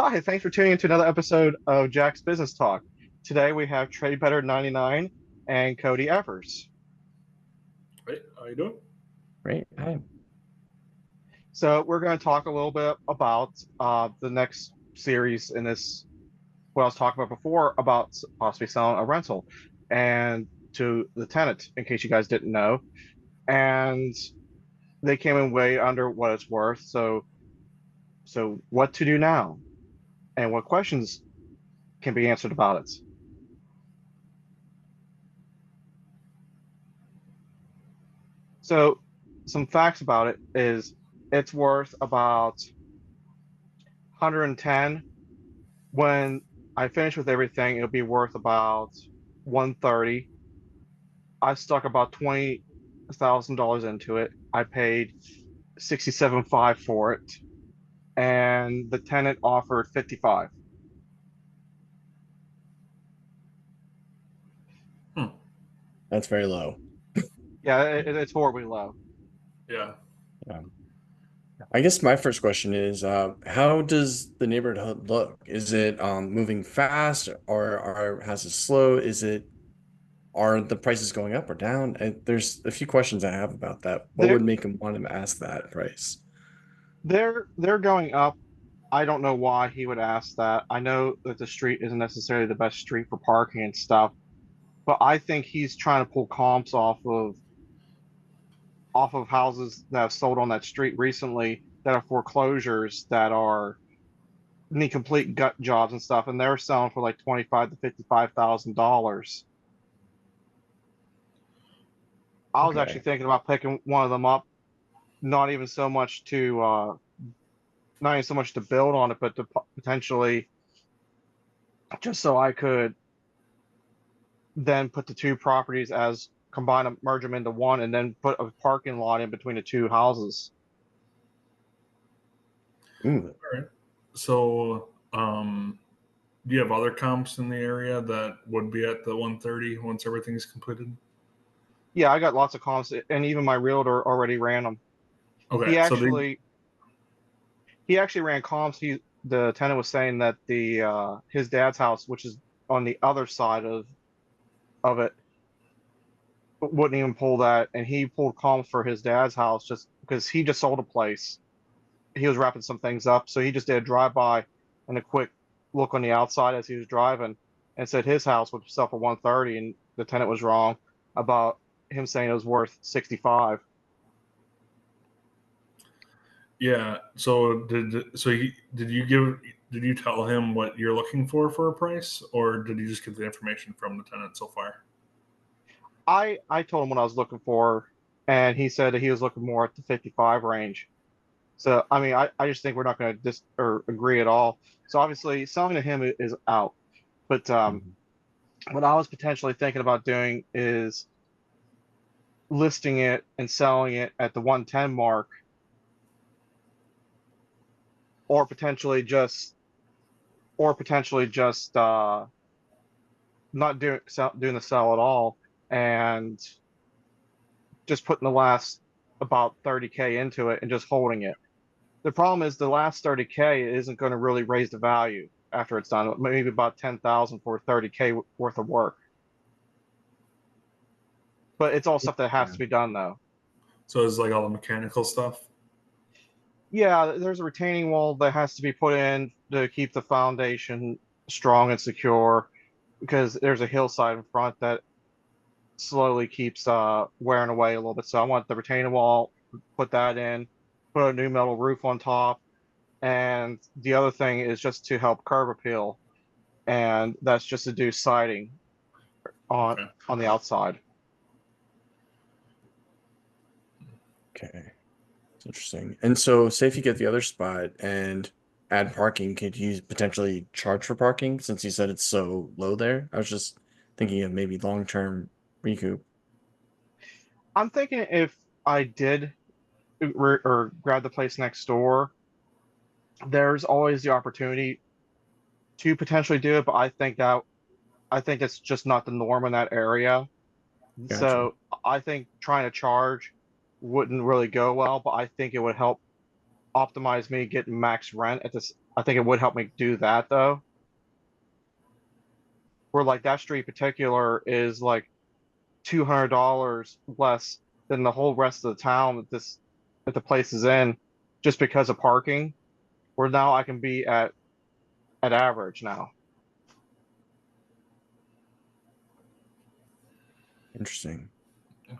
Hi, thanks for tuning into another episode of Jack's Business Talk. Today we have Trade Better 99 and Cody Evers. Hey, how you doing? Right. Hi. So we're going to talk a little bit about the next series in this, what I was talking about before, about possibly selling a rental and to the tenant, in case you guys didn't know. And they came in way under what it's worth. So what to do now and what questions can be answered about it. So some facts about it is it's worth about 110. When I finish with everything, it'll be worth about 130. I stuck about $20,000 into it. I paid 67.5 for it, and the tenant offered 55. Hmm. That's very low. Yeah, it's horribly low. Yeah. Yeah. I guess my first question is, how does the neighborhood look? Is it moving fast or has it slow? Are the prices going up or down? There's a few questions I have about that. What They're would make him want to ask that price? they're going up. I don't know why he would ask that. I know that the street isn't necessarily the best street for parking and stuff, but I think he's trying to pull comps off of houses that have sold on that street recently that are foreclosures that are need complete gut jobs and stuff, and they're selling for like 25 to $55,000. I was actually Okay. thinking about picking one of them up, not even so much to not even so much to build on it, but to potentially just so I could then put the two properties as combine them, merge them into one, and then put a parking lot in between the two houses. Ooh. All right. So, do you have other comps in the area that would be at the 130 once everything's completed? Yeah, I got lots of comps, and even my realtor already ran them. Okay. He So they. actually he actually ran comps. The tenant was saying that the his dad's house, which is on the other side of it, wouldn't even pull that, and he pulled comps for his dad's house just because he just sold a place. He was wrapping some things up, so he just did a drive by and a quick look on the outside as he was driving, and said his house would sell for 130, and the tenant was wrong about him saying it was worth 65. Yeah. So did you tell him what you're looking for a price, or did you just get the information from the tenant so far? I told him what I was looking for, and he said that he was looking more at the 55 range. So I mean, I just think we're not going to dis or agree at all. So obviously, selling to him is out. But Mhm. what I was potentially thinking about doing is listing it and selling it at the 110 mark, or potentially just not doing the sell at all, and just putting the last about 30K into it and just holding it. The problem is the last 30K isn't going to really raise the value after it's done. Maybe about 10,000 for 30K worth of work. But it's all stuff that has Yeah. to be done though. So it's like all the mechanical stuff. Yeah, there's a retaining wall that has to be put in to keep the foundation strong and secure because there's a hillside in front that slowly keeps wearing away a little bit. So I want the retaining wall, put that in, put a new metal roof on top, and the other thing is just to help curb appeal, and that's just to do siding on Okay. on the outside. Okay. It's interesting. And so, say if you get the other spot and add parking, could you potentially charge for parking since you said it's so low there? I was just thinking of maybe long-term recoup. I'm thinking if I did or grab the place next door, there's always the opportunity to potentially do it, but I think it's just not the norm in that area. Gotcha. So I think trying to charge wouldn't really go well, but I think it would help optimize me getting max rent I think it would help me do that though. Where like that street in particular is like $200 less than the whole rest of the town that the place is in, just because of parking. Where now I can be at average now. Interesting. Okay.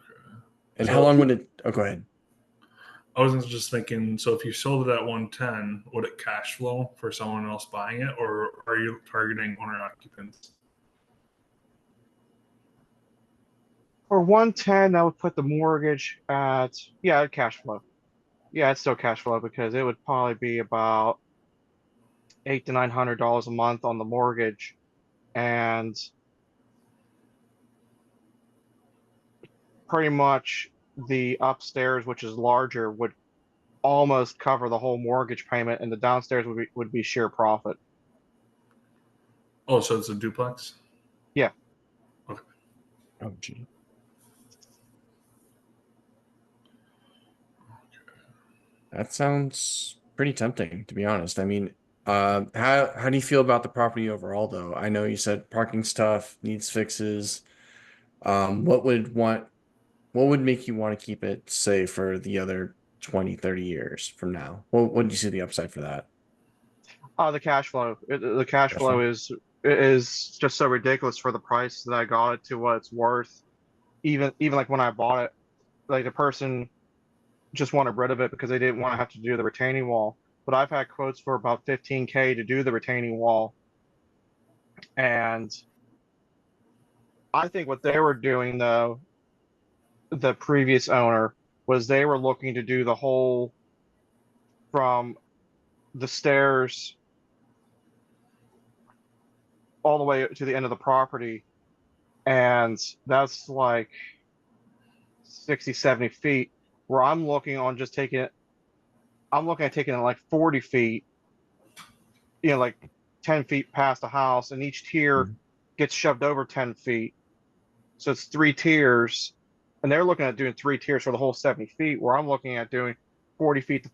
And So how long if would it? Oh, go ahead. I was just thinking, so if you sold it at 110, would it cash flow for someone else buying it, or are you targeting owner occupants? For 110, that would put the mortgage at, yeah, cash flow. Yeah, it's still cash flow because it would probably be about $800 to $900 a month on the mortgage, and pretty much the upstairs, which is larger, would almost cover the whole mortgage payment, and the downstairs would be sheer profit. Oh, so it's a duplex? Yeah. Okay. Oh, gee. That sounds pretty tempting, to be honest. I mean, how do you feel about the property overall, though? I know you said parking stuff needs fixes. What would make you want to keep it, say, for the other 20, 30 years from now? What do you see the upside for that? The cash flow. The cash Cash flow flow? is just so ridiculous for the price that I got it to what it's worth. Even like when I bought it, like the person just wanted rid of it because they didn't want to have to do the retaining wall. But I've had quotes for about 15K to do the retaining wall, and I think what they were doing though, the previous owner, was they were looking to do the whole from the stairs all the way to the end of the property, and that's like 60, 70 feet, where I'm looking on just taking it, I'm looking at taking it like 40 feet, like 10 feet past the house, and each tier Mhm. gets shoved over 10 feet. So it's three tiers, and they're looking at doing three tiers for the whole 70 feet, where I'm looking at doing 40 feet the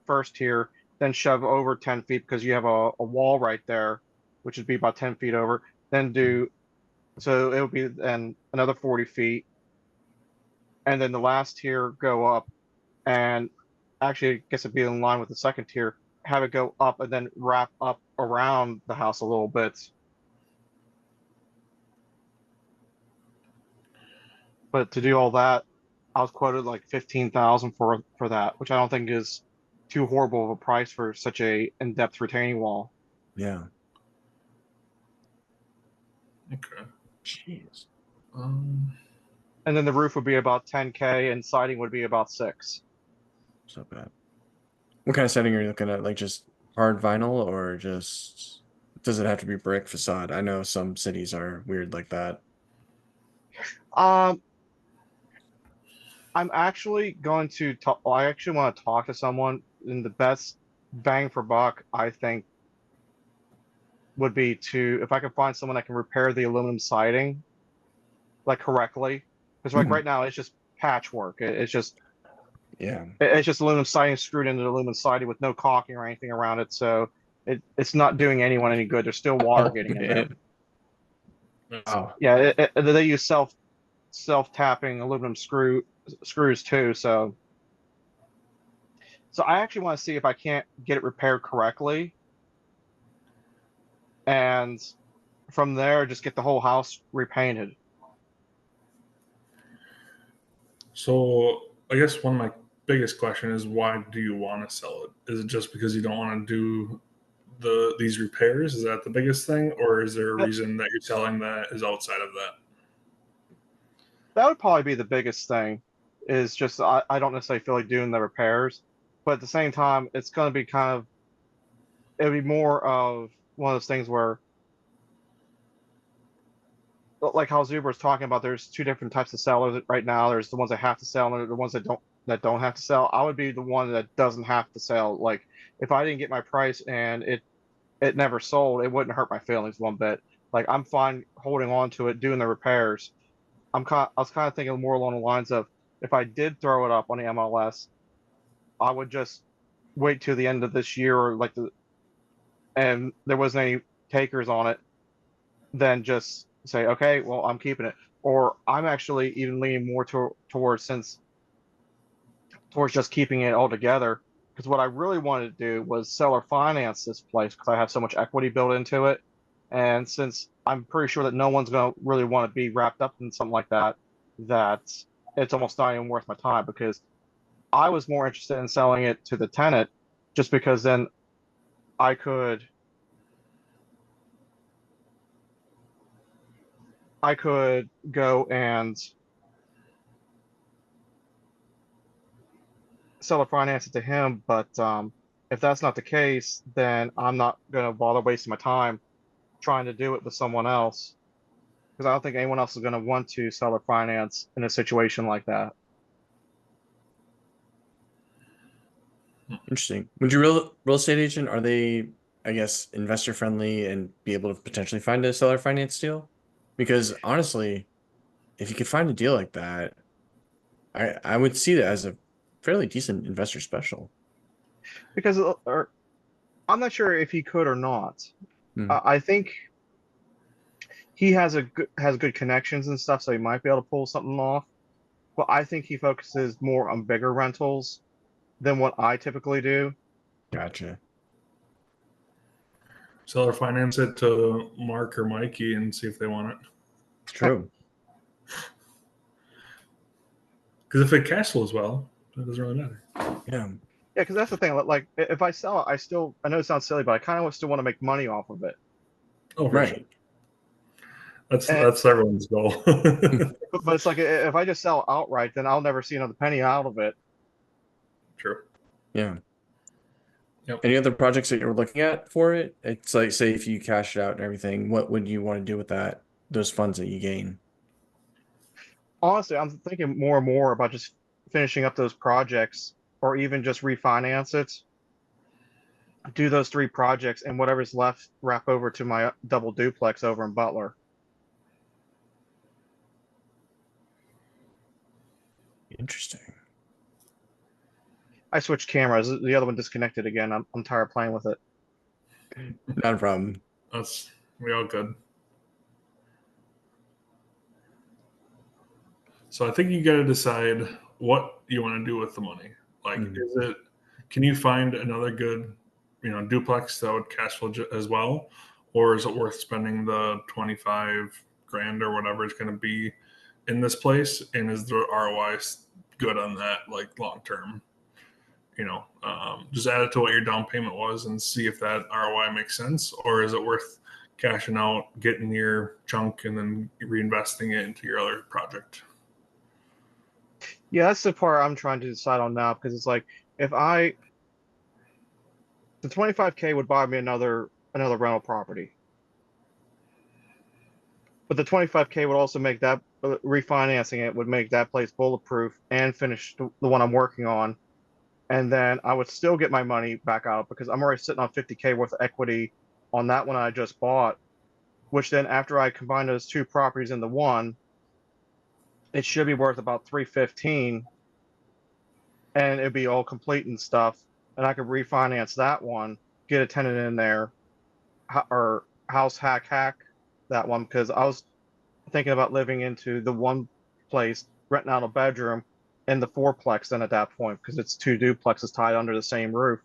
first tier, then shove over 10 feet because you have a wall right there, which would be about 10 feet over, then do, so it would be then another 40 feet, and then the last tier go up, and actually I guess it'd be in line with the second tier, have it go up and then wrap up around the house a little bit. But to do all that, I was quoted like 15,000 for that, which I don't think is too horrible of a price for such a in-depth retaining wall. Yeah. Okay. Jeez. Um, And then the roof would be about 10K and siding would be about 6. It's not bad. What kind of setting are you looking at? Like just hard vinyl or just does it have to be brick facade? I know some cities are weird like that. Um, I'm actually going to talk, I actually want to talk to someone, and the best bang for buck, I think, would be to, if I can find someone that can repair the aluminum siding like correctly, because like Mhm. right now it's just patchwork. Yeah. It's just aluminum siding screwed into aluminum siding with no caulking or anything around it, so it's not doing anyone any good. There's still water Oh getting in there. man. that's, Wow. Yeah, they use self tapping aluminum screws too. So I actually want to see if I can't get it repaired correctly, and from there just get the whole house repainted. so I guess one of my biggest question is, why do you want to sell it? Is it just because you don't want to do these repairs? Is that the biggest thing, or is there a That, reason that you're selling that is outside of that? that would probably be the biggest thing. Is just I don't necessarily feel like doing the repairs, but at the same time, it's going to be kind of, it'll be more of one of those things where, like how Zuber was talking about, there's two different types of sellers right now. There's the ones that have to sell, and the ones that don't have to sell. I would be the one that doesn't have to sell. Like if I didn't get my price and it never sold, it wouldn't hurt my feelings one bit. Like I'm fine holding on to it, doing the repairs. I was kind of thinking more along the lines of, if I did throw it up on the MLS, I would just wait till the end of this year, or like and there wasn't any takers on it, then just say, okay, well, I'm keeping it. Or I'm actually even leaning more towards just keeping it all together. Because what I really wanted to do was sell or finance this place because I have so much equity built into it. And since I'm pretty sure that no one's going to really want to be wrapped up in something like that, that it's almost not even worth my time because I was more interested in selling it to the tenant just because then I could go and sell or finance it to him. But if that's not the case, then I'm not going to bother wasting my time trying to do it with someone else because I don't think anyone else is going to want to sell or finance in a situation like that. Interesting. Would you real estate agent, are they, I guess, investor friendly and be able to potentially find a seller finance deal? Because honestly, if you could find a deal like that, I would see that as a fairly decent investor special. Because or I'm not sure if he could or not. Hmm. I think he has good connections and stuff, so he might be able to pull something off. But I think he focuses more on bigger rentals than what I typically do. Gotcha. Seller finance it to Mark or Mikey and see if they want it. It's true. Because if it cash flows well, it doesn't really matter. Yeah. Yeah, because that's the thing. Like, if I sell it, I know it sounds silly, but I kind of still want to make money off of it. Oh, for sure. Right. And, That's everyone's goal. but it's like if I just sell it outright, then I'll never see another penny out of it. True. Yeah. Yep. Any other projects that you're looking at for it? It's like, say, if you cash it out and everything, what would you want to do with those funds that you gain? Honestly, I'm thinking more and more about just finishing up those projects, or even just refinance it, do those 3 projects, and whatever's left wrap over to my double duplex over in Butler. Interesting. I switched cameras. The other one disconnected again. I'm tired of playing with it. Not a problem. We all good. So I think you got to decide what you want to do with the money. Like, can you find another good, duplex that would cash flow as well, or is it worth spending the 25 grand or whatever it's going to be in this place? And is the ROI good on that, like long term? Just add it to what your down payment was and see if that ROI makes sense, or is it worth cashing out, getting your chunk, and then reinvesting it into your other project? Yeah, that's the part I'm trying to decide on now because it's like if the 25K would buy me another rental property, but the 25K would also make that refinancing it would make that place bulletproof and finish the one I'm working on, and then I would still get my money back out because I'm already sitting on 50K worth of equity on that one I just bought, which then after I combine those 2 properties into one, it should be worth about 315, and it'd be all complete and stuff, and I could refinance that one, get a tenant in there, or house hack that one because I was thinking about living into the one place, renting out a bedroom in the fourplex then at that point because it's 2 duplexes tied under the same roof.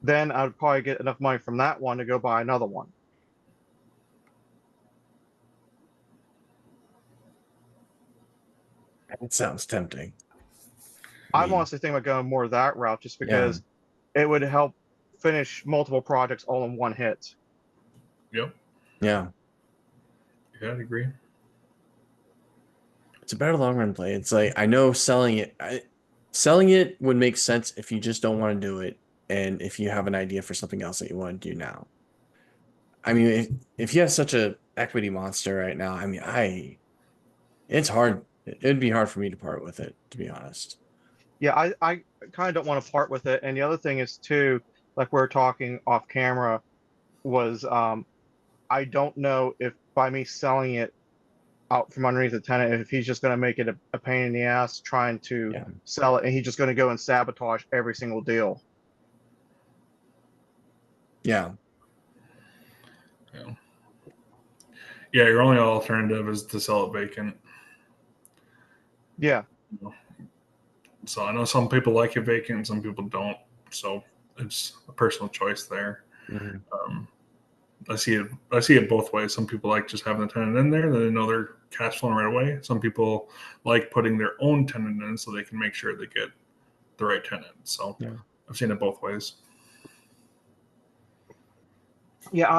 Then I'd probably get enough money from that one to go buy another one. It sounds tempting. I'm honestly thinking about going more that route just because it would help finish multiple projects all in one hit. Yep. Yeah. Yeah, I'd agree. It's a better long run play. It's like, I know selling it would make sense if you just don't want to do it, and if you have an idea for something else that you want to do now. I mean, if you have such a equity monster right now, I mean, it's hard. It'd be hard for me to part with it, to be honest. Yeah, I kind of don't want to part with it. And the other thing is too, like we are talking off camera, was I don't know if by me selling it out from underneath the tenant, if he's just going to make it a pain in the ass trying to sell it, and he's just going to go and sabotage every single deal. Yeah. Yeah, your only alternative is to sell it vacant. Yeah. So I know some people like it vacant and some people don't. So it's a personal choice there. Mhm. I see it both ways. Some people like just having the tenant in there, then they know they're cash flowing right away. Some people like putting their own tenant in so they can make sure they get the right tenant. So Yeah. I've seen it both ways. Yeah,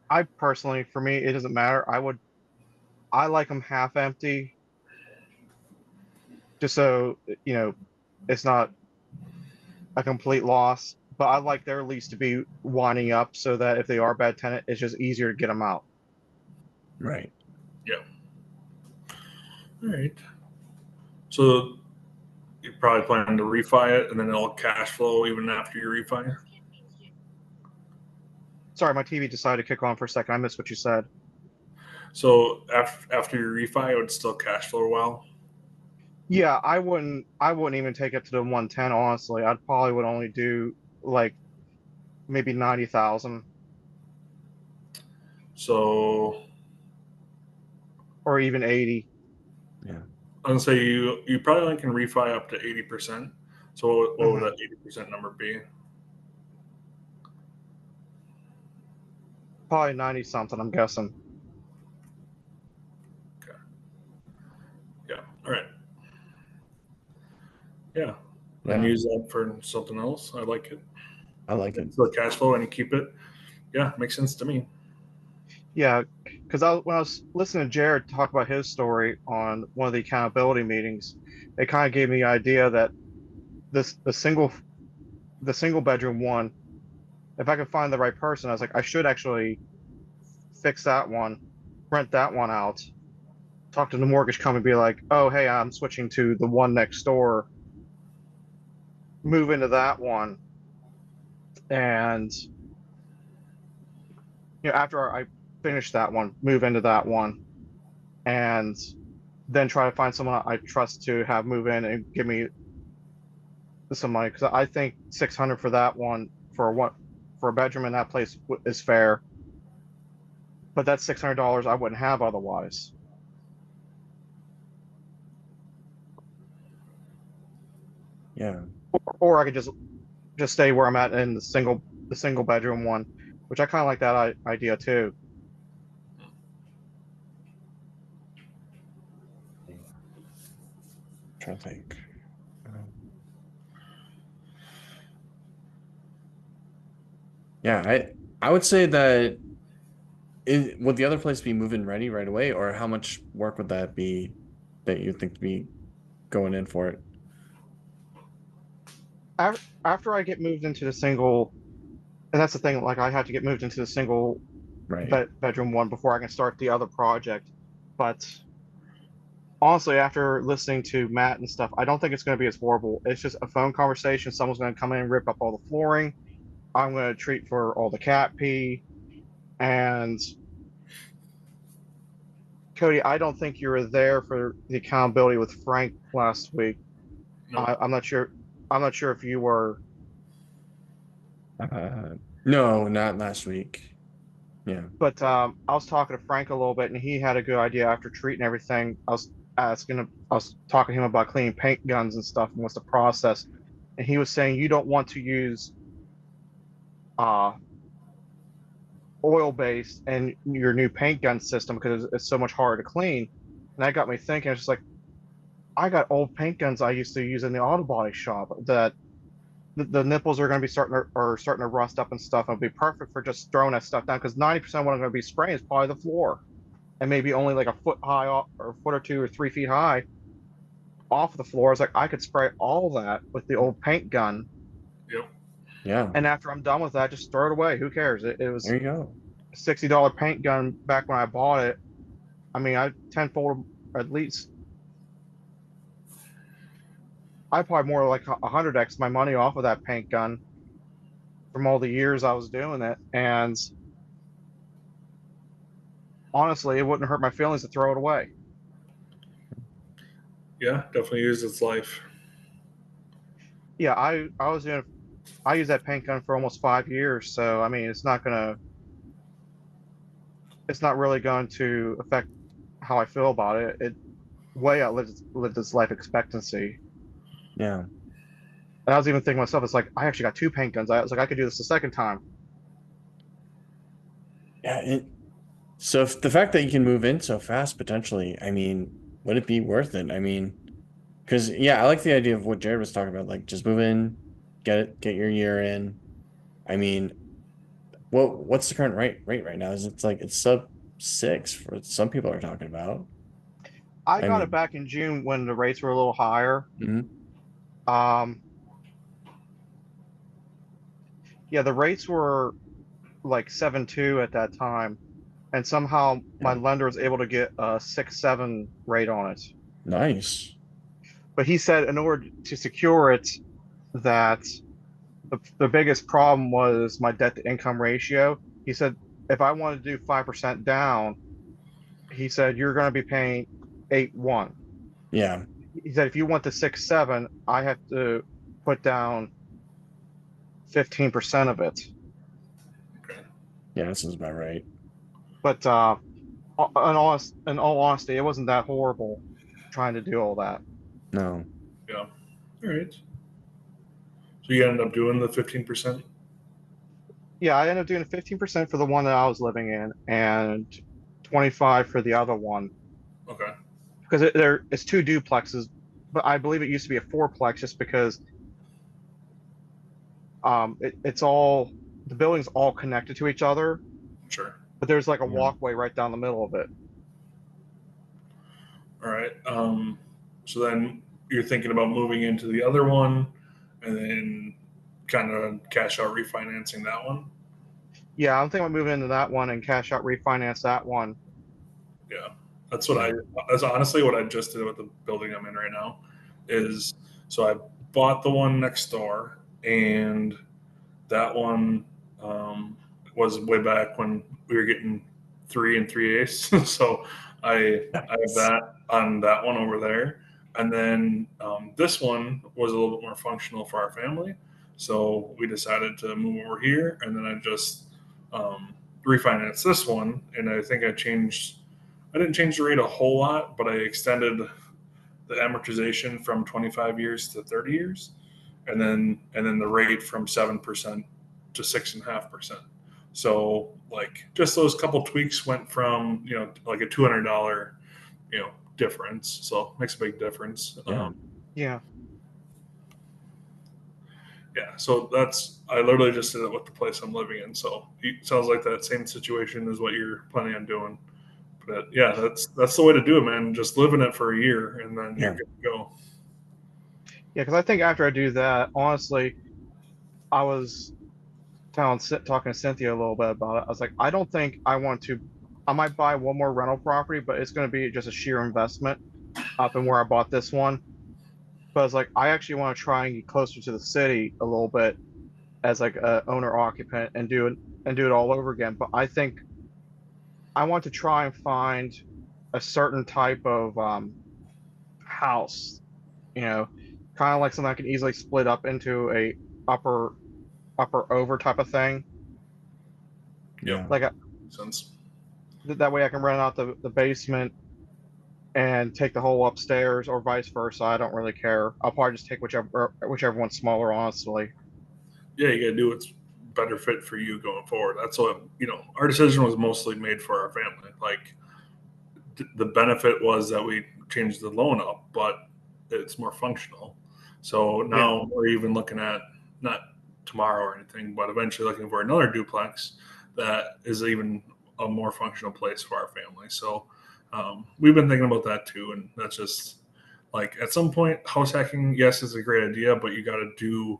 I personally, for me, it doesn't matter. I like them half empty, just so it's not a complete loss. But I like their lease to be winding up so that if they are a bad tenant, it's just easier to get them out. Right. Yeah. All right. So you probably plan to refi it and then it'll cash flow even after you refi. Sorry, my TV decided to kick on for a second. I missed what you said. So after you refi, it would still cash flow well. Yeah, I wouldn't even take it to the 110, honestly. I'd probably would only do like maybe 90,000 So or even 80. Yeah. I'm gonna say you probably only can refi up to 80%. So what would Mhm. that 80% number be? Probably 90 something, I'm guessing. Okay. Yeah. All right. Yeah. And Yeah. use that for something else. I like it. I like it. It's the cash flow and you keep it. Yeah, makes sense to me. Yeah, because when I was listening to Jared talk about his story on one of the accountability meetings, it kind of gave me the idea that this the single bedroom one, if I could find the right person, I was like, I should actually fix that one, rent that one out, talk to the mortgage company, be like, oh, hey, I'm switching to the one next door, move into that one, and after I finish that one, move into that one, and then try to find someone I trust to have move in and give me some money because I think 600 for that one for a bedroom in that place is fair, but that's $600 I wouldn't have otherwise. Yeah. Or I could just stay where I'm at in the single bedroom one, which I kind of like that idea too. Trying to think. Um, Yeah, I would say that would the other place be move-in ready right away, or how much work would that be that you think to be going in for it? After I get moved into the single, and that's the thing, like I have to get moved into the single Right. bedroom one before I can start the other project. But honestly, after listening to Matt and stuff, I don't think it's going to be as horrible. It's just a phone conversation. Someone's going to come in and rip up all the flooring. I'm going to treat for all the cat pee. And Cody, I don't think you were there for the accountability with Frank last week. No. I'm not sure. I'm not sure if you were, Uh, no, not last week. Yeah. but I was talking to Frank a little bit, and he had a good idea after treating everything. I was talking to him about cleaning paint guns and stuff, and what's the process. And he was saying you don't want to use uh, oil based and your new paint gun system because it's so much harder to clean. And that got me thinking. It's just like I got old paint guns I used to use in the auto body shop that the nipples are going to be starting to rust up and stuff. It'll be perfect for just throwing that stuff down because 90% of what I'm going to be spraying is probably the floor and maybe only like a foot high or a foot or two or 3 feet high off the floor. It's like I could spray all that with the old paint gun, Yep. Yeah. and after I'm done with that, just throw it away. Who cares? It was There you go. a $60 paint gun back when I bought it. I mean, I tenfold at least. I probably more like 100x my money off of that paint gun from all the years I was doing it, and honestly, it wouldn't hurt my feelings to throw it away. Yeah, definitely use its life. Yeah, I used that paint gun for almost 5 years, so I mean, it's not gonna. it's not really going to affect how I feel about it. It way outlived its life expectancy. Yeah. And I was even thinking to myself, it's like I actually got two paint guns. I was like, I could do this a second time. Yeah. So if the fact that you can move in so fast potentially, I mean, would it be worth it? I mean, because yeah, I like the idea of what Jared was talking about, like just move in, get your year in. I mean, what's the current rate right now? Is it's like it's sub 6 for what some people are talking about. I I got it mean, back in June when the rates were a little higher. mhm, Um, yeah, the rates were like 7.2 at that time, and somehow my yeah, lender was able to get a 6.7 rate on it. nice. But he said in order to secure it, that the biggest problem was my debt to income ratio. He said if I wanted to do 5% down, he said you're going to be paying 8.1. Yeah, He said if you want the 6.7, I have to put down 15% of it. Okay. yeah, that sounds about right. But in all honesty, it wasn't that horrible trying to do all that. No, Yeah. All right. So you ended up doing the 15%. Yeah, I ended up doing 15% for the one that I was living in and 25 for the other one Okay. because it's two duplexes, but I believe it used to be a fourplex just because it's all the buildings all connected to each other, Sure. but there's like a yeah, walkway right down the middle of it. All right. So then you're thinking about moving into the other one, and then kind of cash out refinancing that one. Yeah, I'm thinking about moving into that one and cash out refinance that one. Yeah, that's what yeah, that's honestly what I just did with the building I'm in right now. Is so I bought the one next door, and that one was way back when we were getting 3 3/8. So I have nice. that on that one over there, and then this one was a little bit more functional for our family. So we decided to move over here, and then I just um, refinanced this one, and I think I changed. I didn't change the rate a whole lot, but I extended the amortization from 25 years to 30 years, and then the rate from 7% to 6.5%. So like just those couple tweaks went from like a $200 difference. So it makes a big difference. Yeah, Yeah. Yeah. So that's I literally just did it with the place I'm living in. So it sounds like that same situation is what you're planning on doing. But yeah, that's the way to do it, man. Just live in it for a year, and then you're yeah, good to go. Yeah, because I think after I do that, honestly, I was talking to Cynthia a little bit about it. I was like, I don't think I want to. I might buy one more rental property, but it's going to be just a sheer investment up in where I bought this one. But I was like, I actually want to try and get closer to the city a little bit as like a owner occupant and do it all over again. But I think I want to try and find a certain type of house, you know, kind of like something I can easily split up into a upper upper over type of thing. yeah, Yep, Like makes sense. that way I can rent out the basement and take the whole upstairs or vice versa. I don't really care. I'll probably just take whichever one's smaller, honestly. Yeah, you got to do what's better fit for you going forward. That's what our decision was mostly made for our family. Like the benefit was that we changed the loan up, but it's more functional. So Yeah. now we're even looking at not tomorrow or anything, but eventually looking for another duplex that is even a more functional place for our family. So we've been thinking about that too, and that's just like at some point, house hacking, yes, is a great idea, but you got to do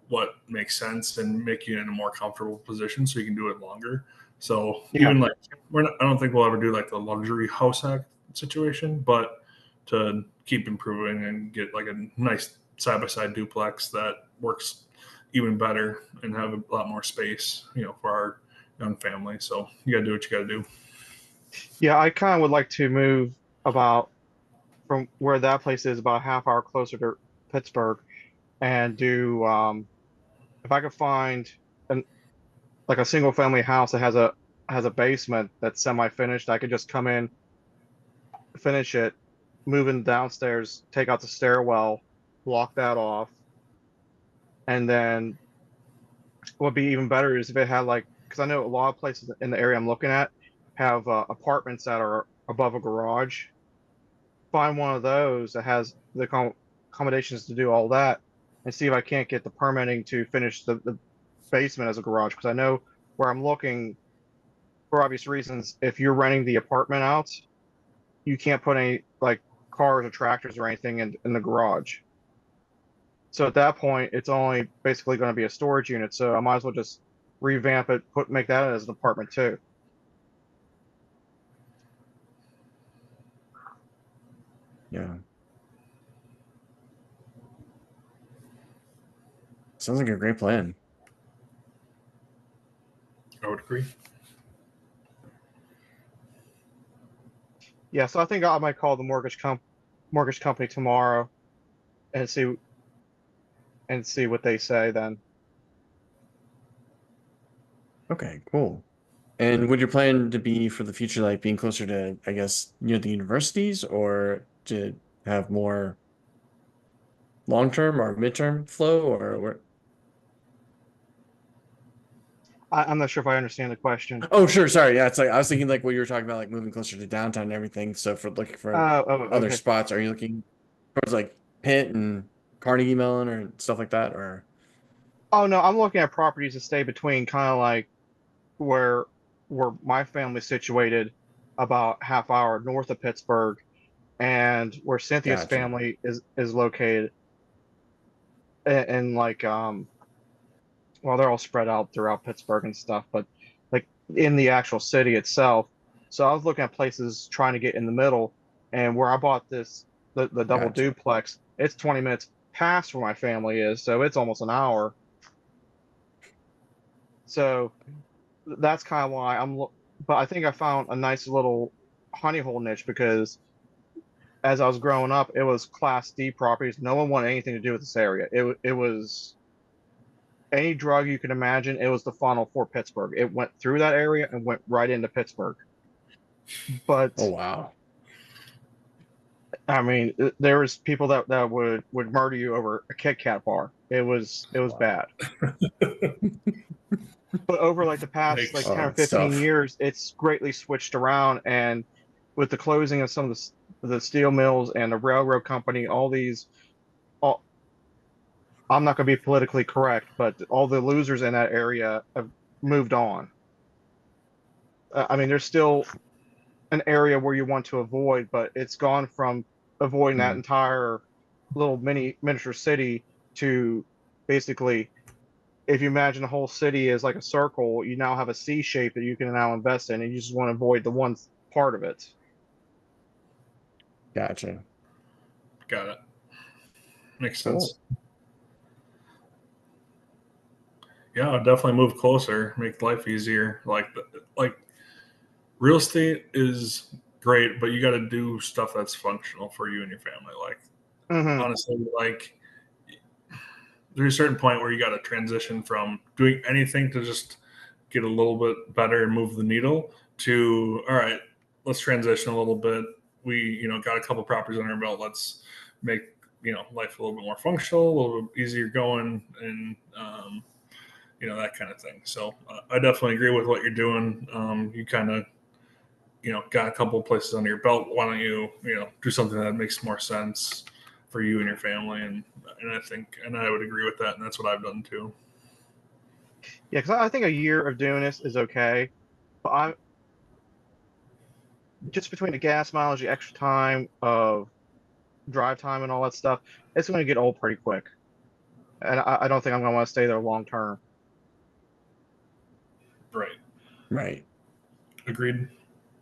what makes sense and make you in a more comfortable position so you can do it longer. So Yeah. even like I don't think we'll ever do like the luxury house hack situation, but to keep improving and get like a nice side by side duplex that works even better and have a lot more space, for our young family. So you got to do what you got to do. Yeah, I kind of would like to move about from where that place is about a half hour closer to Pittsburgh and do if I could find an like a single family house that has a basement that's semi-finished. I could just come in, finish it, move in downstairs, take out the stairwell, block that off, and then what would be even better is if it had like, because I know a lot of places in the area I'm looking at have apartments that are above a garage. Find one of those that has the accommodations to do all that, and see if I can't get the permitting to finish the basement as a garage. Because I know where I'm looking, for obvious reasons, if you're renting the apartment out, you can't put any like cars or tractors or anything in the garage. So at that point, it's only basically going to be a storage unit. So I might as well just revamp it, make that as an apartment too. Yeah. Sounds like a great plan. I would agree. Yeah, so I think I might call the mortgage company tomorrow and see what they say then. Okay, cool. And would your plan to be for the future, like being closer to, I guess, near the universities, or to have more long-term or midterm flow, or where? I'm not sure if I understand the question. Oh, sure. Sorry. Yeah, it's like I was thinking like what you were talking about, like moving closer to downtown and everything. So for looking for Oh, other okay. spots, are you looking towards like Pitt and Carnegie Mellon or stuff like that, or? Oh no, I'm looking at properties that stay between kind of like where my family's situated, about half hour north of Pittsburgh, and where Cynthia's Gotcha. family is located, and like well, they're all spread out throughout Pittsburgh and stuff, but like in the actual city itself. So I was looking at places trying to get in the middle, and where I bought the double Gotcha. duplex, it's 20 minutes past where my family is, so it's almost an hour. So that's kind of why but I think I found a nice little honey hole niche because as I was growing up, it was Class D properties. No one wanted anything to do with this area. It was any drug you can imagine. It was the funnel for Pittsburgh. It went through that area and went right into Pittsburgh. Oh But wow. I mean, there was people that would murder you over a Kit Kat bar. It was Wow. bad. But over like the past like Yikes. 10 or It's 15 tough. years, it's greatly switched around. And with the closing of some of the steel mills and the railroad company, all, I'm not going to be politically correct, but all the losers in that area have moved on. I mean, there's still an area where you want to avoid, but it's gone from avoiding that Hmm. entire little miniature city to basically, if you imagine the whole city as like a circle, you now have a C shape that you can now invest in, and you just want to avoid the one part of it. Gotcha. Got it. Makes Cool. sense. Yeah, I'll definitely move closer, make life easier. Like real estate is great, but you got to do stuff that's functional for you and your family. Like Hmm. honestly, like there's a certain point where you got to transition from doing anything to just get a little bit better and move the needle to all right, let's transition a little bit. We got a couple properties on our belt. Let's make life a little bit more functional, a little bit easier going, and that kind of thing. So I definitely agree with what you're doing. You kind of got a couple of places under your belt. Why don't you do something that makes more sense for you and your family? And I think I would agree with that, and that's what I've done too. Yeah, because I think a year of doing this is okay, but I'm just between the gas mileage, the extra time of drive time, and all that stuff, it's going to get old pretty quick, and I don't think I'm going to want to stay there long term. Right. Right. Agreed.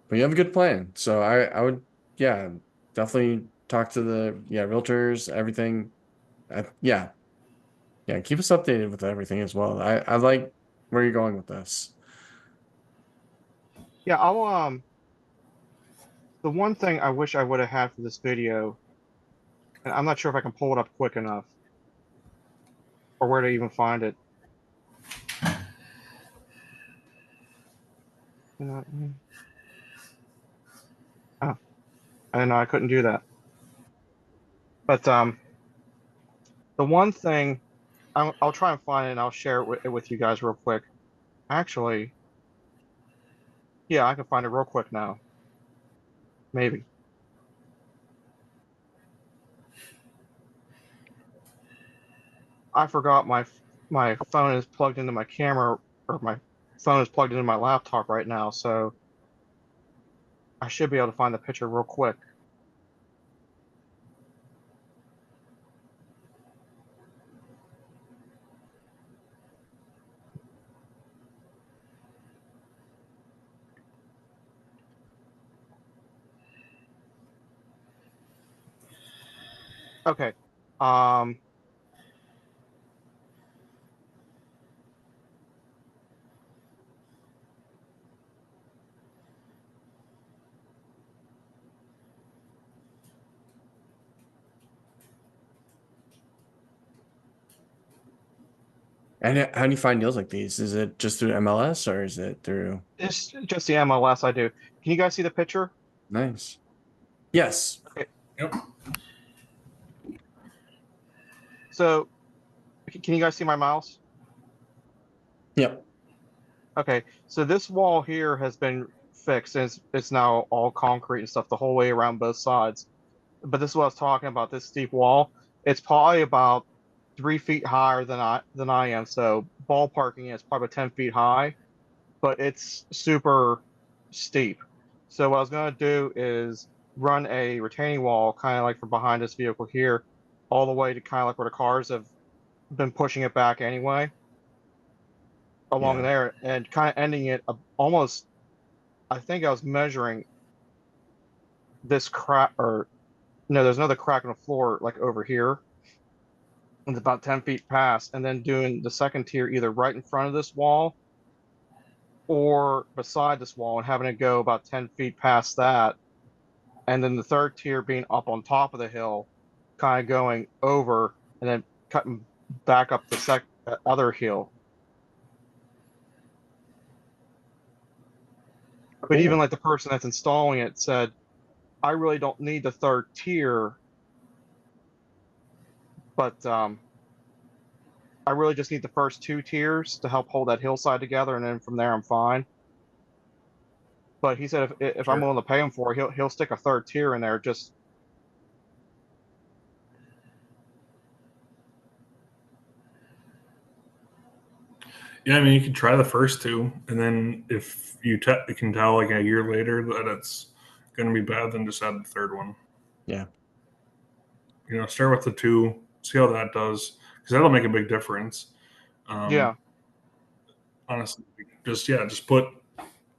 But you have a good plan. So I would, yeah, definitely talk to the, yeah, realtors, everything. Yeah. Yeah. Keep us updated with everything as well. I like where you're going with this. Yeah, I'll the one thing I wish I would have had for this video, and I'm not sure if I can pull it up quick enough or where to even find it. Oh, I didn't know I couldn't do that. But the one thing I'll try and find it and I'll share it with you guys real quick. Actually, yeah, I can find it real quick now. Maybe. I forgot my phone is plugged into my camera, or my phone is plugged into my laptop right now, so I should be able to find the picture real quick. Okay. Um, And how do you find deals like these? Is it just through MLS or is it through? it's just the MLS I do. Can you guys see the picture? Nice. Yes. Okay. Yep. So, can you guys see my mouse? Yep. Okay. So this wall here has been fixed, and it's now all concrete and stuff the whole way around both sides. But this is what I was talking about, this steep wall. It's probably about 3 feet higher than I am. So ballparking is probably 10 feet high, but it's super steep. So what I was gonna do is run a retaining wall, kind of like from behind this vehicle here, all the way to kind of like where the cars have been pushing it back anyway, along Yeah. there, and kind of ending it almost. I think I was measuring this crack, or no, there's another crack in the floor like over here. It's about 10 feet past, and then doing the second tier either right in front of this wall or beside this wall and having it go about 10 feet past that. And then the third tier being up on top of the hill, kind of going over and then cutting back up the other hill. But even Cool. like the person that's installing it said, I really don't need the third tier, but I really just need the first two tiers to help hold that hillside together, and then from there I'm fine. But he said if I'm Sure. willing to pay him for it, he'll stick a third tier in there. Just Yeah, I mean, you can try the first two, and then if you can tell like a year later that it's going to be bad, then just add the third one. Yeah. Start with the two, see how that does, because that'll make a big difference. yeah, Honestly, just put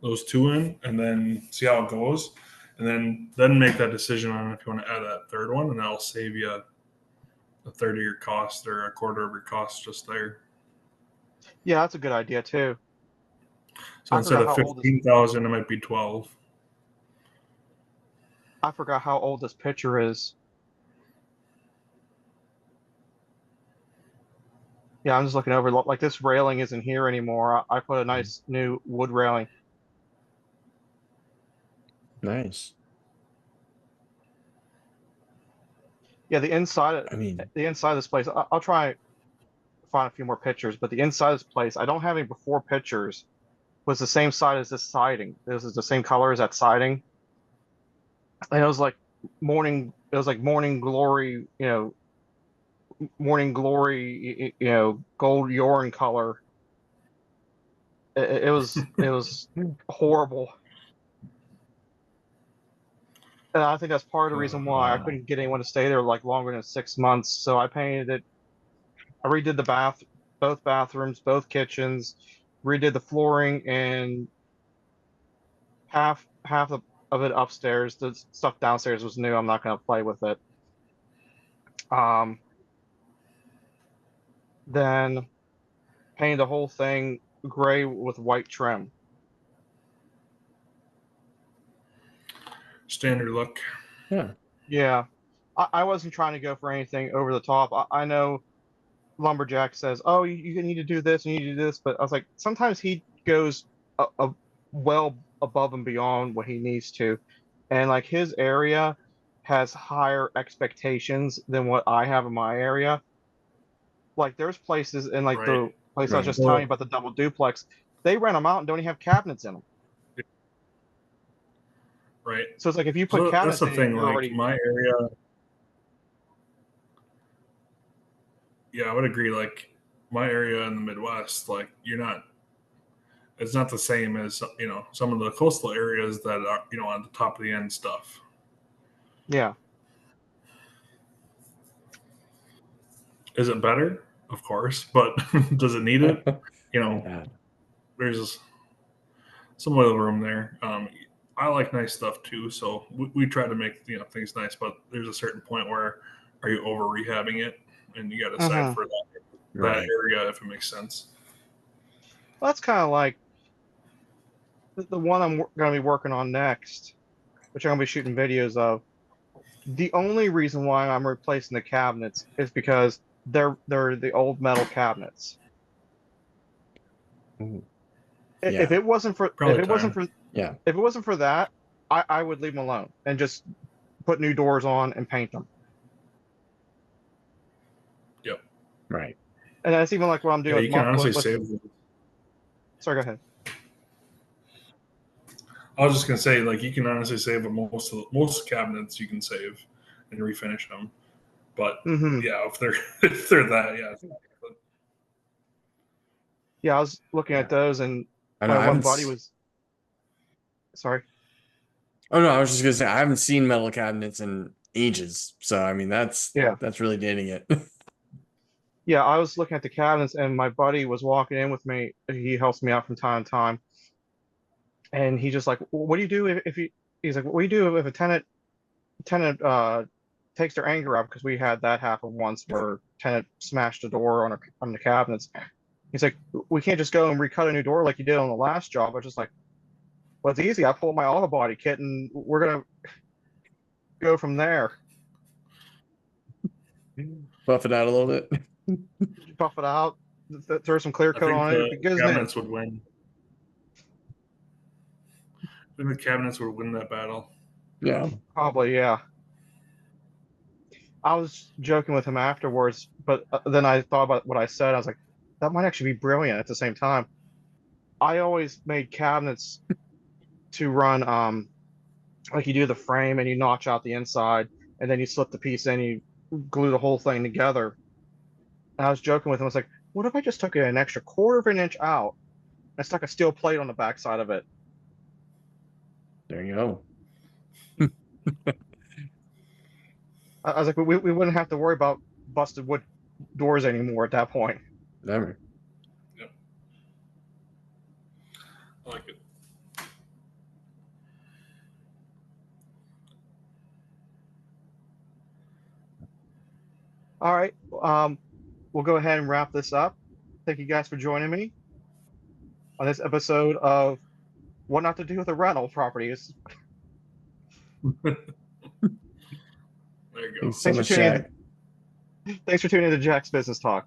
those two in, and then see how it goes, and then make that decision on if you want to add that third one, and that'll save you a third of your cost or a quarter of your cost just there. yeah, that's a good idea too. So I instead forgot of how old this 15,000, it might be 12. I forgot how old this picture is. Yeah, I'm just looking over. Like this railing isn't here anymore. I put a nice new wood railing. Nice. Yeah, the inside I mean, of this place. I'll try and find a few more pictures, but the inside of this place, I don't have any before pictures. Was the same side as this siding. This is the same color as that siding, and it was like morning. It was like morning glory. Morning glory. Gold urine color. It was horrible. And I think that's part of the reason why I wow. couldn't get anyone to stay there like longer than 6 months. So I painted it. I redid both bathrooms, both kitchens, redid the flooring, and half of it upstairs. The stuff downstairs was new. I'm not going to play with it. Um, then painted the whole thing gray with white trim. Standard look. Yeah. Yeah, I wasn't trying to go for anything over the top. I know Lumberjack says, "Oh, you need to do this and you need to do this," but I was like, sometimes he goes a well above and beyond what he needs to. And like his area has higher expectations than what I have in my area. Like there's places in like the Right. place I was Right. just telling you about the double duplex, they rent them out and don't even have cabinets in them. Right. So it's like if you put So that's cabinets the in, thing. you're Like already my area, yeah, I would agree. Like my area in the Midwest, like you're not. It's not the same as some of the coastal areas that are on the top of the end stuff. yeah. Is it better? Of course, but does it need it? Yeah. There's some wiggle room there. I like nice stuff too, so we try to make things nice. But there's a certain point where are you over rehabbing it, and you got to decide Mhm. for that Right. area if it makes sense. Well, that's kind of like the one I'm going to be working on next, which I'm going to be shooting videos of. The only reason why I'm replacing the cabinets is because they're the old metal cabinets. Mhm. If Yeah. it wasn't for Probably time. Yeah. if it wasn't for that, I would leave them alone and just put new doors on and paint them. Yep. Right. And that's even like what I'm doing Yeah, with you can honestly with save. sorry, go ahead. I was just gonna say, like, you can honestly save most cabinets. You can save and refinish them, but Hmm. yeah, if they're if they're that, yeah. Yeah, I was looking Yeah. at those and I know. my I one haven't. buddy was sorry. Oh no, I was just gonna say I haven't seen metal cabinets in ages. So I mean Yeah. that's really dating it. Yeah, I was looking at the cabinets and my buddy was walking in with me. He helps me out from time to time. And he just like, what do you do if you he's like, what do you do if a tenant takes their anger out because we had that happen once where tenant smashed a door on the cabinets. He's like, we can't just go and recut a new door like you did on the last job. I was just like, well, it's easy. I pulled my auto body kit and we're gonna go from there. Buff it out a little bit. Buff it out, throw some clear I coat think on it. the If it goes in, cabinets would win. I think the cabinets would win that battle. Yeah. probably, yeah. I was joking with him afterwards, but then I thought about what I said. I was like, that might actually be brilliant at the same time. I always made cabinets to run like you do the frame and you notch out the inside and then you slip the piece in, you glue the whole thing together. And I was joking with him. I was like, what if I just took it an extra quarter of an inch out and stuck a steel plate on the backside of it? There you go. I was like, we wouldn't have to worry about busted wood doors anymore at that point. Never. Yep. I like it. All right. We'll go ahead and wrap this up. Thank you guys for joining me on this episode of What Not to Do with a Rental Properties. There you go. Thanks so Thanks for much, tuning Jack. Thanks for tuning in to Jack's Business Talk.